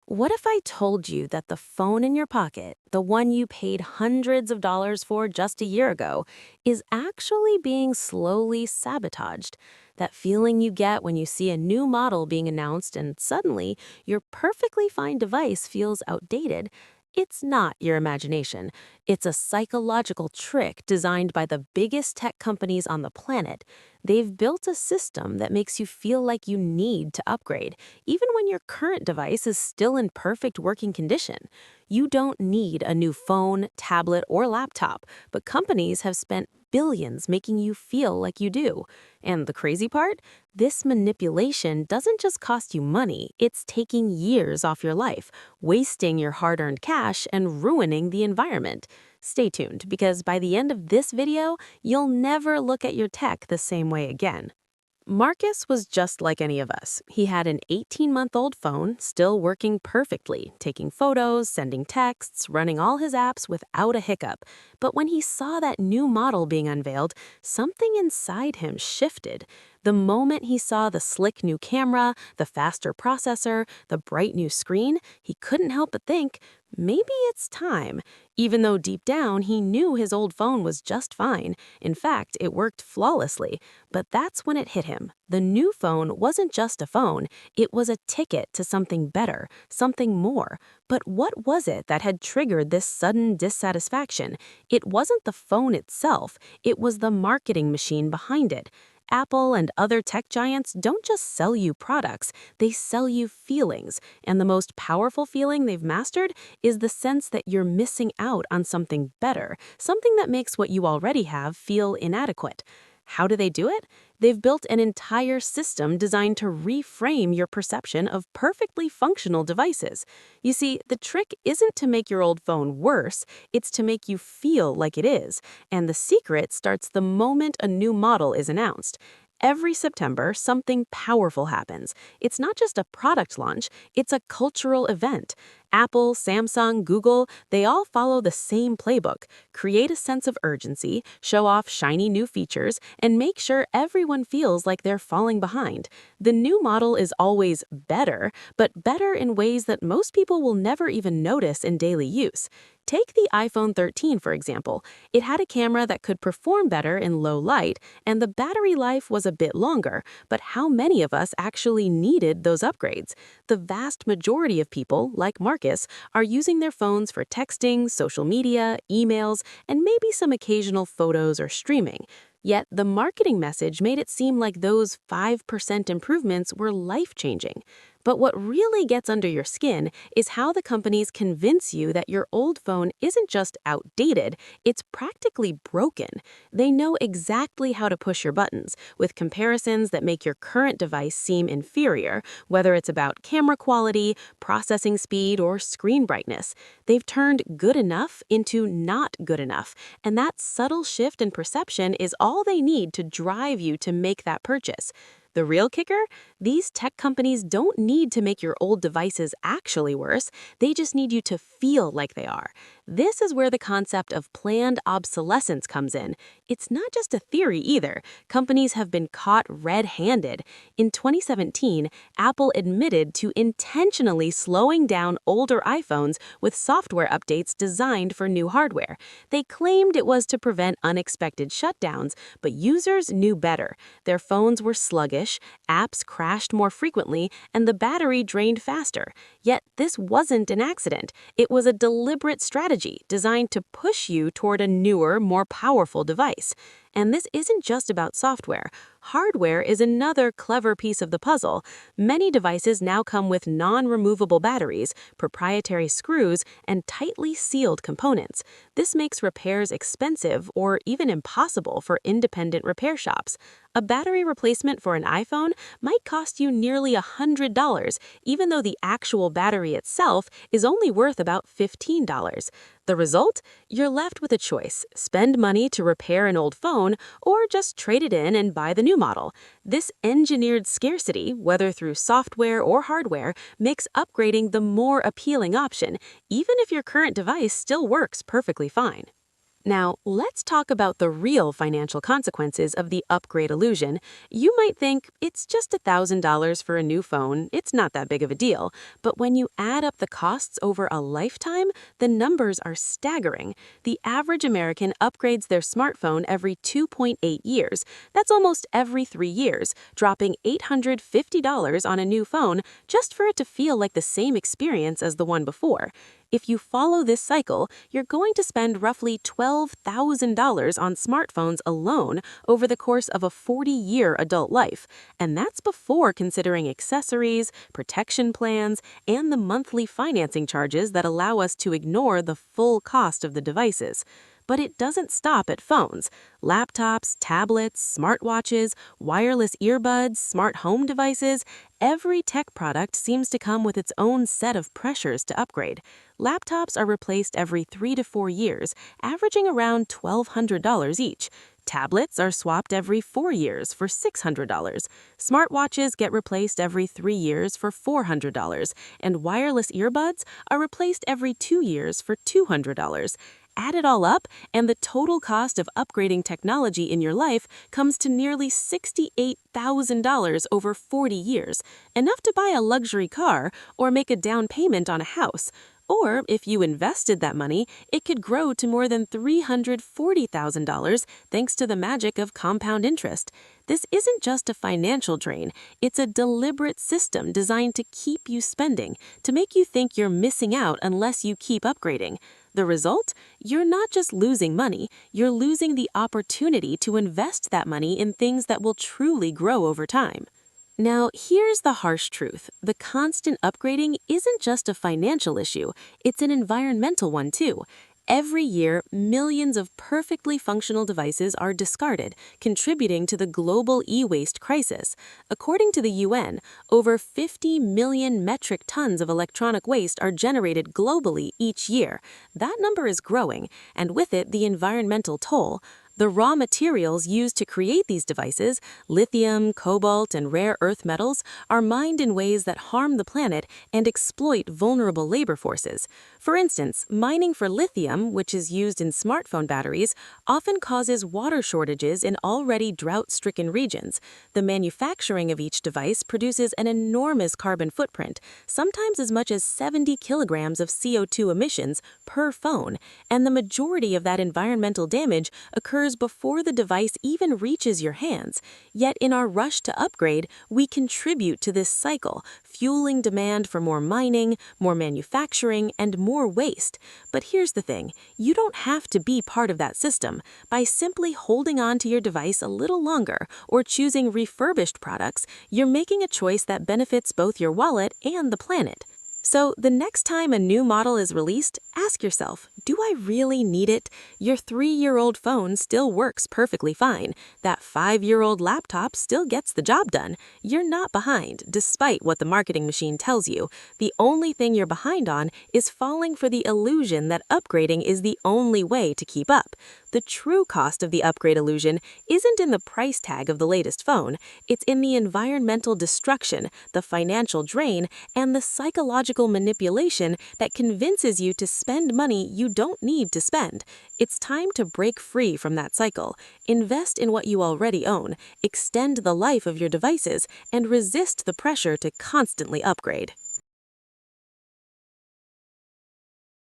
What if I told you that the phone in your pocket, the one you paid hundreds of dollars for just a year ago, is actually being slowly sabotaged? That feeling you get when you see a new model being announced and suddenly your perfectly fine device feels outdated. It's not your imagination. It's a psychological trick designed by the biggest tech companies on the planet. They've built a system that makes you feel like you need to upgrade even when your current device is still in perfect working condition. You don't need a new phone, tablet, or laptop, but companies have spent billions making you feel like you do. And the crazy part? This manipulation doesn't just cost you money, it's taking years off your life, wasting your hard-earned cash, and ruining the environment. Stay tuned, because by the end of this video, you'll never look at your tech the same way again. Marcus was just like any of us. He had an 18-month-old phone, still working perfectly, taking photos, sending texts, running all his apps without a hiccup. But when he saw that new model being unveiled, something inside him shifted. The moment he saw the slick new camera, the faster processor, the bright new screen, he couldn't help but think, maybe it's time. Even though deep down he knew his old phone was just fine. In fact, it worked flawlessly. But that's when it hit him. The new phone wasn't just a phone, it was a ticket to something better, something more. But what was it that had triggered this sudden dissatisfaction? It wasn't the phone itself, it was the marketing machine behind it. Apple and other tech giants don't just sell you products, they sell you feelings. And the most powerful feeling they've mastered is the sense that you're missing out on something better, something that makes what you already have feel inadequate. How do they do it? They've built an entire system designed to reframe your perception of perfectly functional devices. You see, the trick isn't to make your old phone worse, it's to make you feel like it is. And the secret starts the moment a new model is announced. Every September, something powerful happens. It's not just a product launch, it's a cultural event. Apple, Samsung, Google, they all follow the same playbook. Create a sense of urgency, show off shiny new features, and make sure everyone feels like they're falling behind. The new model is always better, but better in ways that most people will never even notice in daily use. Take the iPhone 13, for example. It had a camera that could perform better in low light, and the battery life was a bit longer, but how many of us actually needed those upgrades? The vast majority of people, like Marcus, are using their phones for texting, social media, emails, and maybe some occasional photos or streaming. Yet the marketing message made it seem like those 5% improvements were life-changing. But what really gets under your skin is how the companies convince you that your old phone isn't just outdated, it's practically broken. They know exactly how to push your buttons, with comparisons that make your current device seem inferior, whether it's about camera quality, processing speed, or screen brightness. They've turned good enough into not good enough, and that subtle shift in perception is all they need to drive you to make that purchase. The real kicker? These tech companies don't need to make your old devices actually worse, they just need you to feel like they are. This is where the concept of planned obsolescence comes in. It's not just a theory either. Companies have been caught red-handed. In 2017, Apple admitted to intentionally slowing down older iPhones with software updates designed for new hardware. They claimed it was to prevent unexpected shutdowns, but users knew better. Their phones were sluggish, apps crashed more frequently, and the battery drained faster. Yet this wasn't an accident. It was a deliberate strategy designed to push you toward a newer, more powerful device. And this isn't just about software. Hardware is another clever piece of the puzzle. Many devices now come with non-removable batteries, proprietary screws, and tightly sealed components. This makes repairs expensive or even impossible for independent repair shops. A battery replacement for an iPhone might cost you nearly $100, even though the actual battery itself is only worth about $15. The result? You're left with a choice: spend money to repair an old phone, or just trade it in and buy the new model. This engineered scarcity, whether through software or hardware, makes upgrading the more appealing option, even if your current device still works perfectly fine. Now, let's talk about the real financial consequences of the upgrade illusion. You might think it's just $1,000 for a new phone, it's not that big of a deal. But when you add up the costs over a lifetime, the numbers are staggering. The average American upgrades their smartphone every 2.8 years. That's almost every 3 years, dropping $850 on a new phone just for it to feel like the same experience as the one before. If you follow this cycle, you're going to spend roughly $12,000 on smartphones alone over the course of a 40-year adult life, and that's before considering accessories, protection plans, and the monthly financing charges that allow us to ignore the full cost of the devices. But it doesn't stop at phones. Laptops, tablets, smartwatches, wireless earbuds, smart home devices, every tech product seems to come with its own set of pressures to upgrade. Laptops are replaced every 3 to 4 years, averaging around $1,200 each. Tablets are swapped every 4 years for $600. Smartwatches get replaced every 3 years for $400, and wireless earbuds are replaced every 2 years for $200. Add it all up, and the total cost of upgrading technology in your life comes to nearly $68,000 over 40 years, enough to buy a luxury car or make a down payment on a house. Or, if you invested that money, it could grow to more than $340,000 thanks to the magic of compound interest. This isn't just a financial drain, it's a deliberate system designed to keep you spending, to make you think you're missing out unless you keep upgrading. The result? You're not just losing money, you're losing the opportunity to invest that money in things that will truly grow over time. Now, here's the harsh truth. The constant upgrading isn't just a financial issue, it's an environmental one too. Every year, millions of perfectly functional devices are discarded, contributing to the global e-waste crisis. According to the UN, over 50 million metric tons of electronic waste are generated globally each year. That number is growing, and with it, the environmental toll. The raw materials used to create these devices, lithium, cobalt, and rare earth metals, are mined in ways that harm the planet and exploit vulnerable labor forces. For instance, mining for lithium, which is used in smartphone batteries, often causes water shortages in already drought-stricken regions. The manufacturing of each device produces an enormous carbon footprint, sometimes as much as 70 kilograms of CO2 emissions per phone, and the majority of that environmental damage occurs before the device even reaches your hands. Yet in our rush to upgrade, we contribute to this cycle, fueling demand for more mining, more manufacturing, and more waste. But here's the thing, you don't have to be part of that system. By simply holding on to your device a little longer or choosing refurbished products, you're making a choice that benefits both your wallet and the planet. So the next time a new model is released, ask yourself, do I really need it? Your 3-year-old phone still works perfectly fine. That 5-year-old laptop still gets the job done. You're not behind, despite what the marketing machine tells you. The only thing you're behind on is falling for the illusion that upgrading is the only way to keep up. The true cost of the upgrade illusion isn't in the price tag of the latest phone. It's in the environmental destruction, the financial drain, and the psychological manipulation that convinces you to spend money you don't need to spend. It's time to break free from that cycle. Invest in what you already own, extend the life of your devices, and resist the pressure to constantly upgrade.